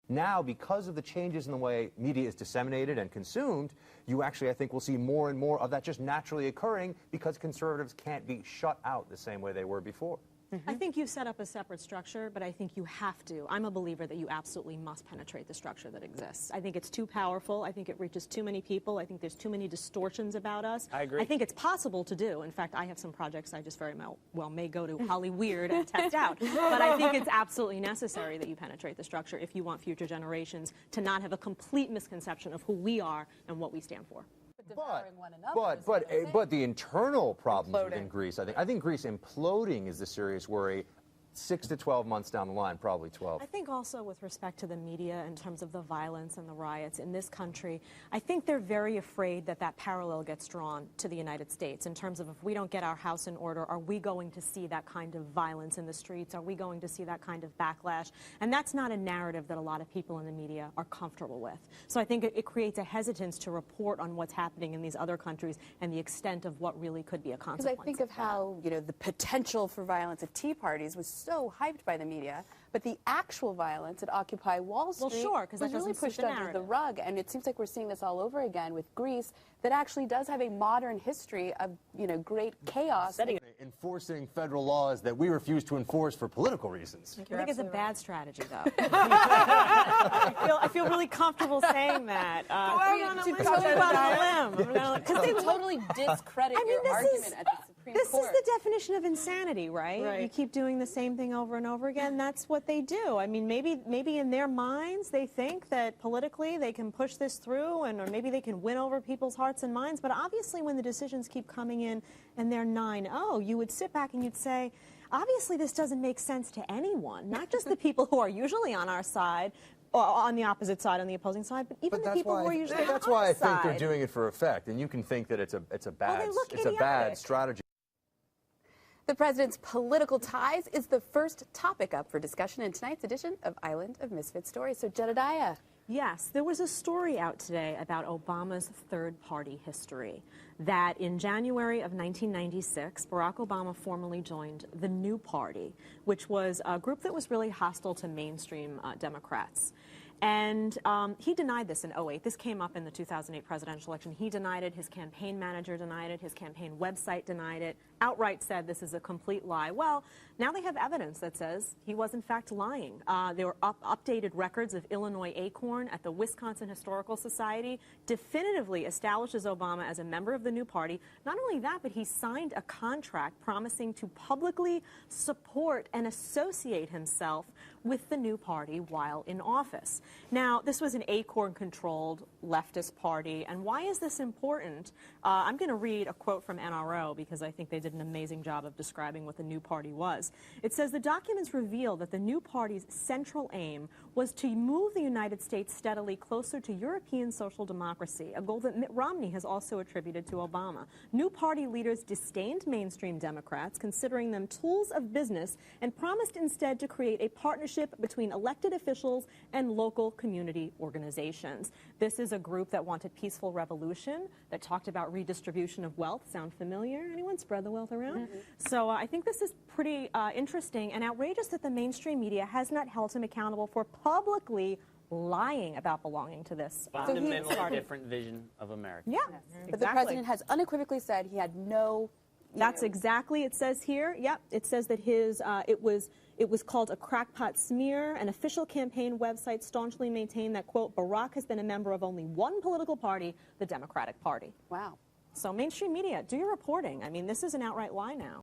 Now, because of the changes in the way media is disseminated and consumed, you actually, I think, will see more and more of that just naturally occurring because conservatives can't be shut out the same way they were before. I think you set up a separate structure, but I think you have to. I'm a believer that you absolutely must penetrate the structure that exists. I think it's too powerful. I think it reaches too many people. I think there's too many distortions about us. I agree. I think it's possible to do. In fact, I have some projects I just very well may go to Hollyweird and test out. But I think it's absolutely necessary that you penetrate the structure if you want future generations to not have a complete misconception of who we are and what we stand for. But the internal problems within Greece, I think Greece imploding is the serious worry. 6 to 12 months down the line, probably 12. I think also with respect to the media in terms of the violence and the riots in this country, I think they're very afraid that that parallel gets drawn to the United States in terms of if we don't get our house in order, are we going to see that kind of violence in the streets? Are we going to see that kind of backlash? And that's not a narrative that a lot of people in the media are comfortable with. So I think it creates a hesitance to report on what's happening in these other countries and the extent of what really could be a consequence. Because I think of how, you know, the potential for violence at tea parties was so hyped by the media, but the actual violence at Occupy Wall Street because that was really pushed under the rug. And it seems like we're seeing this all over again with Greece that actually does have a modern history of, you know, great chaos. Enforcing federal laws that we refuse to enforce for political reasons. I think it's a bad strategy, though. I feel really comfortable saying that. Because they totally discredit your argument at the Supreme Court. This is the definition of insanity, right? You keep doing the same thing over and over again. That's what they do. I mean, maybe in their minds they think that politically they can push this through, or maybe they can win over people's hearts and minds. But obviously, when the decisions keep coming in and they're 9-0, you would sit back and you'd say, obviously, this doesn't make sense to anyone, not just the people who are usually on our side, or on the opposite side, on the opposing side, but even the people who are usually on our side. That's why I think they're doing it for effect, and you can think that it's a bad strategy. The president's political ties is the first topic up for discussion in tonight's edition of Island of Misfit Stories. So, Jedediah. Yes, there was a story out today about Obama's third-party history, that in January of 1996, Barack Obama formally joined the New Party, which was a group that was really hostile to mainstream Democrats. And he denied this in 2008. This came up in the 2008 presidential election. He denied it. His campaign manager denied it. His campaign website denied it. Outright said this is a complete lie. Well, now they have evidence that says he was in fact lying. There were updated records of Illinois Acorn at the Wisconsin Historical Society definitively establishes Obama as a member of the New Party. Not only that, but he signed a contract promising to publicly support and associate himself with the New Party while in office. Now, this was an Acorn-controlled leftist party, and why is this important? I'm going to read a quote from NRO because I think they did an amazing job of describing what the New Party was. It says, the documents reveal that the New Party's central aim was to move the United States steadily closer to European social democracy, a goal that Mitt Romney has also attributed to Obama. New Party leaders disdained mainstream Democrats, considering them tools of business, and promised instead to create a partnership between elected officials and local community organizations. This is a group that wanted peaceful revolution, that talked about redistribution of wealth. Sound familiar? Anyone spread the wealth around? So I think this is pretty interesting and outrageous that the mainstream media has not held him accountable for publicly lying about belonging to this. Fundamentally different vision of America. Yeah, exactly. But the president has unequivocally said he had no... That's exactly, it says here, yep, it says that his, it was called a crackpot smear. An official campaign website staunchly maintained that, quote, Barack has been a member of only one political party, the Democratic Party. Wow. So mainstream media, do your reporting. I mean, this is an outright lie now.